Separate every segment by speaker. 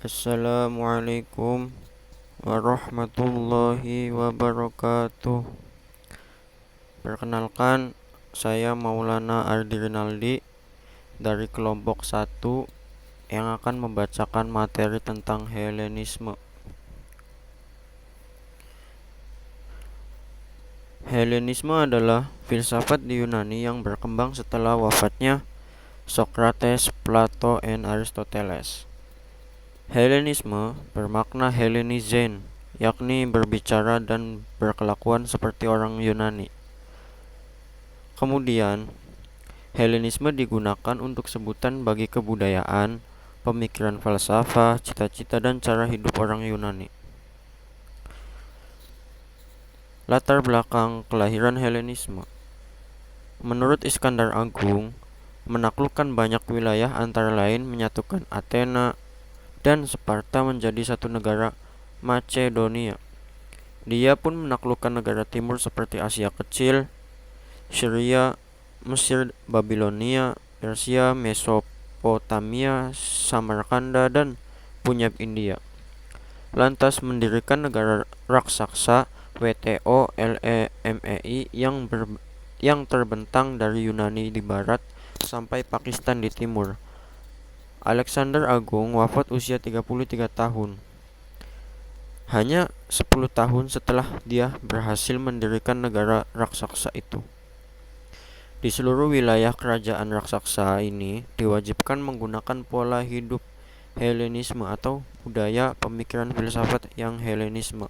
Speaker 1: Assalamualaikum warahmatullahi wabarakatuh. Perkenalkan, saya Maulana Ardi Rinaldi dari kelompok 1 yang akan membacakan materi tentang Helenisme. Helenisme adalah filsafat di Yunani yang berkembang setelah wafatnya Socrates, Plato, dan Aristoteles. Helenisme bermakna Hellenizein, yakni berbicara dan berkelakuan seperti orang Yunani. Kemudian, Helenisme digunakan untuk sebutan bagi kebudayaan, pemikiran falsafah, cita-cita, dan cara hidup orang Yunani. Latar belakang kelahiran Helenisme. Menurut Iskandar Agung, menaklukkan banyak wilayah antara lain menyatukan Athena dan Sparta menjadi satu negara Macedonia. Dia pun menaklukkan negara timur seperti Asia Kecil, Syria, Mesir, Babilonia, Persia, Mesopotamia, Samarkanda, dan Punyab India. Lantas mendirikan negara raksasa WTO LEMEI yang terbentang dari Yunani di barat sampai Pakistan di timur. Alexander Agung wafat usia 33 tahun. Hanya 10 tahun setelah dia berhasil mendirikan negara raksasa itu. Di seluruh wilayah kerajaan raksasa ini diwajibkan menggunakan pola hidup Helenisme atau budaya pemikiran filsafat yang Helenisme.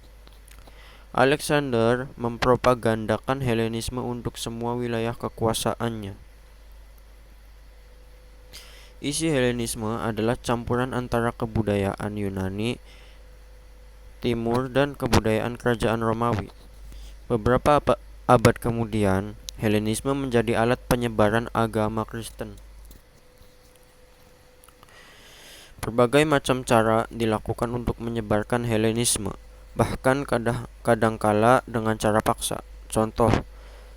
Speaker 1: Alexander mempropagandakan Helenisme untuk semua wilayah kekuasaannya. Isi Helenisme adalah campuran antara kebudayaan Yunani Timur dan kebudayaan kerajaan Romawi. Beberapa abad kemudian, Helenisme menjadi alat penyebaran agama Kristen. Berbagai macam cara dilakukan untuk menyebarkan Helenisme, bahkan kadangkala dengan cara paksa. Contoh,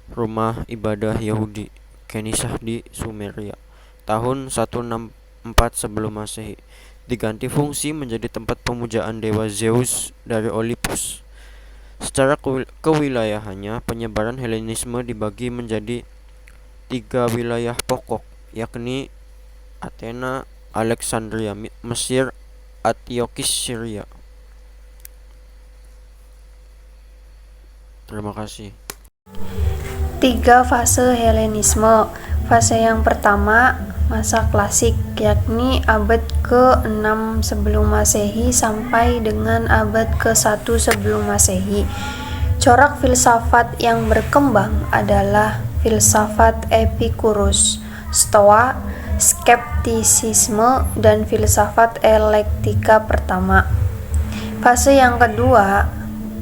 Speaker 1: rumah ibadah Yahudi, Kenisah di Sumeria, tahun 164 sebelum Masehi, diganti fungsi menjadi tempat pemujaan dewa Zeus dari Olympus. Secara kewilayahannya, penyebaran Helenisme dibagi menjadi 3 wilayah pokok, yakni Athena, Alexandria, Mesir, Antiochus, Syria. Terima kasih.
Speaker 2: 3 fase Helenisme. Fase yang pertama, masa klasik, yakni abad ke-6 sebelum Masehi sampai dengan abad ke-1 sebelum Masehi. Corak filsafat yang berkembang adalah filsafat Epikurus, Stoa, skeptisisme, dan filsafat elektika pertama. Fase yang kedua,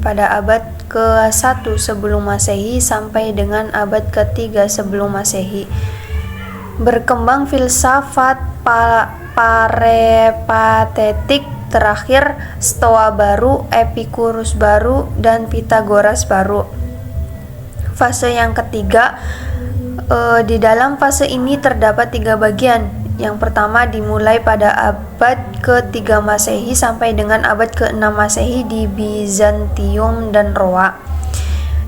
Speaker 2: pada abad ke-1 sebelum Masehi sampai dengan abad ke-3 sebelum Masehi. Berkembang filsafat parepatetik terakhir, Stoa baru, Epikurus baru, dan Pitagoras baru. Fase yang ketiga, di dalam fase ini terdapat 3 bagian. Yang pertama dimulai pada abad ke-3 Masehi sampai dengan abad ke-6 Masehi di Bizantium dan Roa.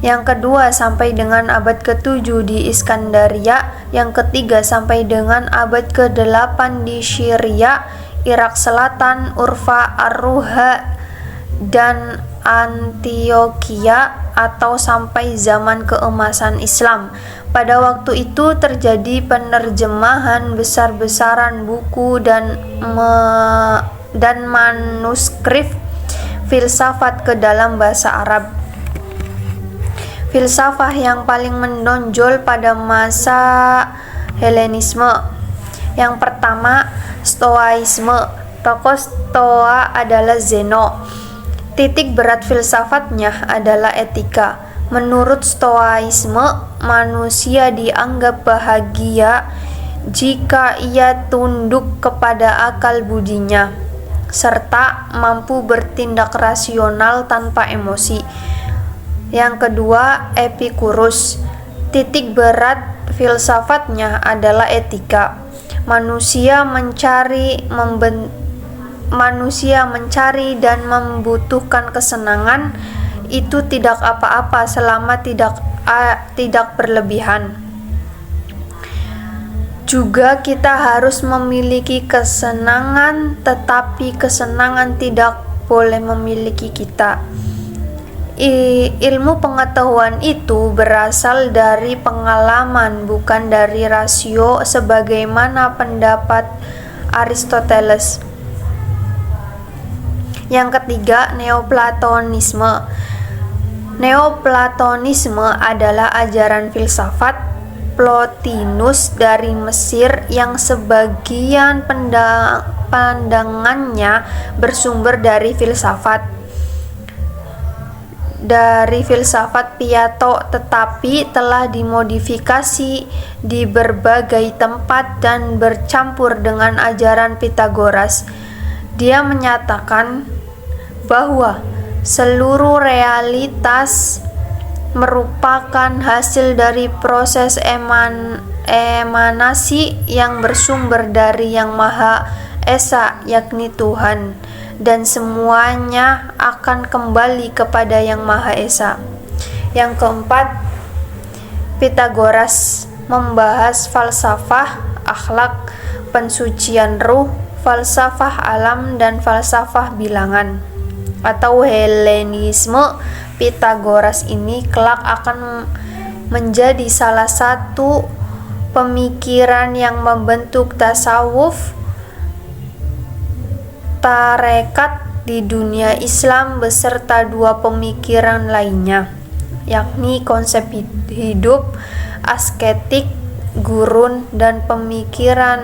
Speaker 2: Yang kedua sampai dengan abad ke-7 di Iskandaria. Yang ketiga sampai dengan abad ke-8 di Syria, Irak Selatan, Urfa, Ar-Ruha, dan Antioquia, atau sampai zaman keemasan Islam. Pada waktu itu terjadi penerjemahan besar-besaran buku dan manuskrip filsafat ke dalam bahasa Arab. Filsafat yang paling menonjol pada masa Helenisme. Yang pertama, Stoaisme. Tokoh Stoa adalah Zeno. Titik berat filsafatnya adalah etika. Menurut Stoaisme, manusia dianggap bahagia jika ia tunduk kepada akal budinya, serta mampu bertindak rasional tanpa emosi. Yang kedua, Epikurus. Titik berat filsafatnya adalah etika. Manusia mencari manusia mencari dan membutuhkan kesenangan, itu tidak apa-apa selama tidak berlebihan. Juga kita harus memiliki kesenangan, tetapi kesenangan tidak boleh memiliki kita. Ilmu pengetahuan itu berasal dari pengalaman, bukan dari rasio, sebagaimana pendapat Aristoteles. Yang ketiga, Neoplatonisme. Neoplatonisme adalah ajaran filsafat Plotinus dari Mesir yang sebagian pandangannya bersumber dari filsafat Plato, tetapi telah dimodifikasi di berbagai tempat dan bercampur dengan ajaran Pitagoras. Dia menyatakan bahwa seluruh realitas merupakan hasil dari proses emanasi yang bersumber dari Yang Maha Esa, yakni Tuhan, dan semuanya akan kembali kepada Yang Maha Esa. Yang keempat, Pitagoras membahas falsafah akhlak, pensucian ruh, falsafah alam, dan falsafah bilangan atau Helenisme. Pitagoras ini kelak akan menjadi salah satu pemikiran yang membentuk tasawuf tarekat di dunia Islam beserta dua pemikiran lainnya, yakni konsep hidup asketik gurun dan pemikiran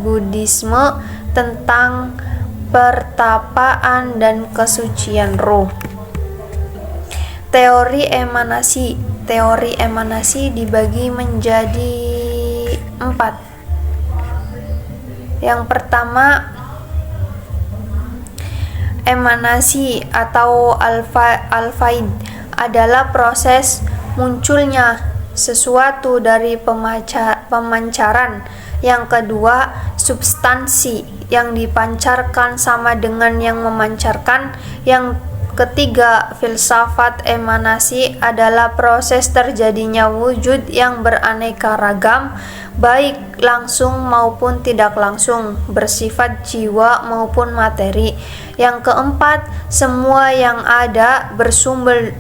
Speaker 2: Buddhisme tentang pertapaan dan kesucian ruh. Teori emanasi. Teori emanasi dibagi menjadi 4. Yang pertama, emanasi atau al-faid adalah proses munculnya sesuatu dari pemancaran. Yang kedua, substansi yang dipancarkan sama dengan yang memancarkan. Yang ketiga, filsafat emanasi adalah proses terjadinya wujud yang beraneka ragam, baik langsung maupun tidak langsung, bersifat jiwa maupun materi. Yang keempat, semua yang ada bersumber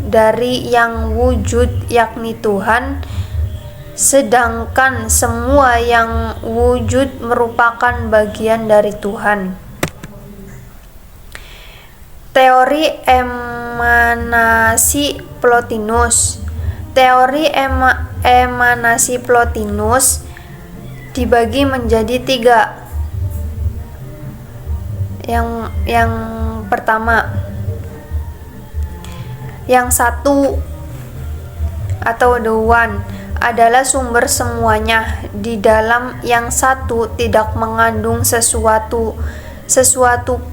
Speaker 2: dari yang wujud, yakni Tuhan, sedangkan semua yang wujud merupakan bagian dari Tuhan. Teori emanasi Plotinus. Teori emanasi Plotinus dibagi menjadi 3. Yang pertama, yang satu atau the one adalah sumber semuanya. Di dalam yang satu tidak mengandung sesuatu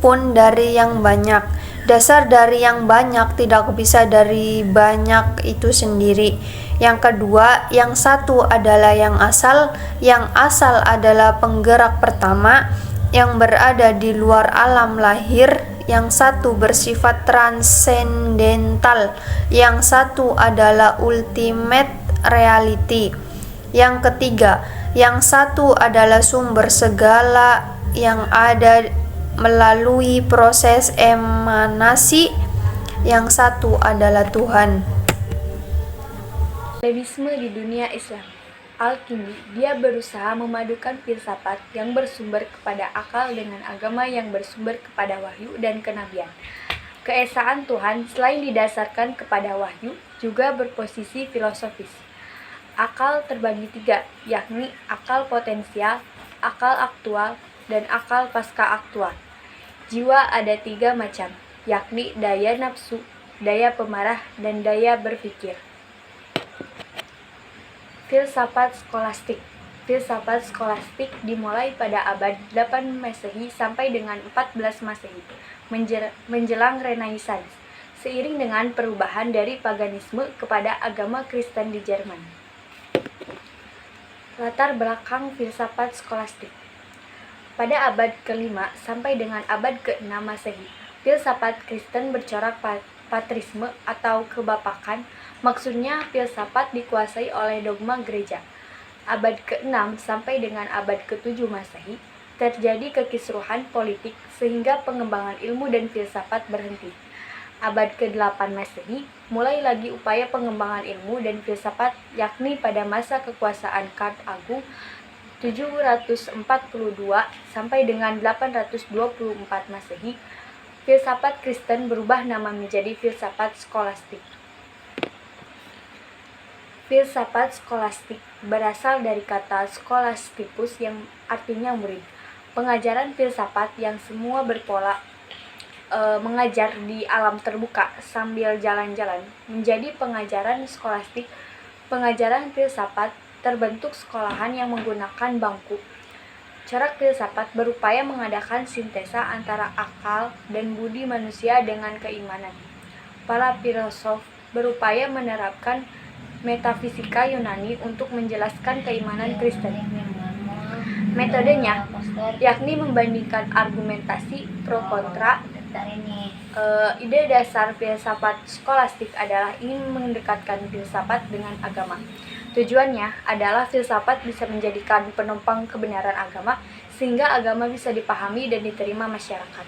Speaker 2: pun dari yang banyak. Dasar dari yang banyak tidak bisa dari banyak itu sendiri. Yang kedua, yang satu adalah yang asal. Yang asal adalah penggerak pertama yang berada di luar alam lahir. Yang satu bersifat transendental. Yang satu adalah ultimate reality. Yang ketiga, yang satu adalah sumber segala yang ada melalui proses emanasi. Yang satu adalah Tuhan.
Speaker 3: Helenisme di dunia Islam. Al-Kindi, dia berusaha memadukan filsafat yang bersumber kepada akal dengan agama yang bersumber kepada wahyu dan kenabian. Keesaan Tuhan selain didasarkan kepada wahyu juga berposisi filosofis. Akal terbagi 3, yakni akal potensial, akal aktual, dan akal pasca aktual. Jiwa ada 3 macam, yakni daya nafsu, daya pemarah, dan daya berpikir. Filsafat skolastik. Filsafat skolastik dimulai pada abad 8 Masehi sampai dengan 14 Masehi, menjelang Renaissance, seiring dengan perubahan dari paganisme kepada agama Kristen di Jerman. Latar belakang filsafat skolastik. Pada abad ke-5 sampai dengan abad ke-6 Masehi, filsafat Kristen bercorak patrisme atau kebapakan, maksudnya filsafat dikuasai oleh dogma gereja. Abad ke-6 sampai dengan abad ke-7 Masehi, terjadi kekisruhan politik sehingga pengembangan ilmu dan filsafat berhenti. Abad ke-8 Masehi, mulai lagi upaya pengembangan ilmu dan filsafat, yakni pada masa kekuasaan Karl Agung 742 sampai dengan 824 Masehi, filsafat Kristen berubah nama menjadi filsafat skolastik. Filsafat skolastik berasal dari kata scholasticus yang artinya murid. Pengajaran filsafat yang semua berpola mengajar di alam terbuka sambil jalan-jalan menjadi pengajaran skolastik. Pengajaran filsafat terbentuk sekolahan yang menggunakan bangku. Corak filsafat berupaya mengadakan sintesa antara akal dan budi manusia dengan keimanan. Para filosof berupaya menerapkan metafisika Yunani untuk menjelaskan keimanan Kristen. Metodenya yakni membandingkan argumentasi pro kontra. Ide dasar filsafat skolastik adalah ingin mendekatkan filsafat dengan agama. Tujuannya adalah filsafat bisa menjadikan penopang kebenaran agama, sehingga agama bisa dipahami dan diterima masyarakat.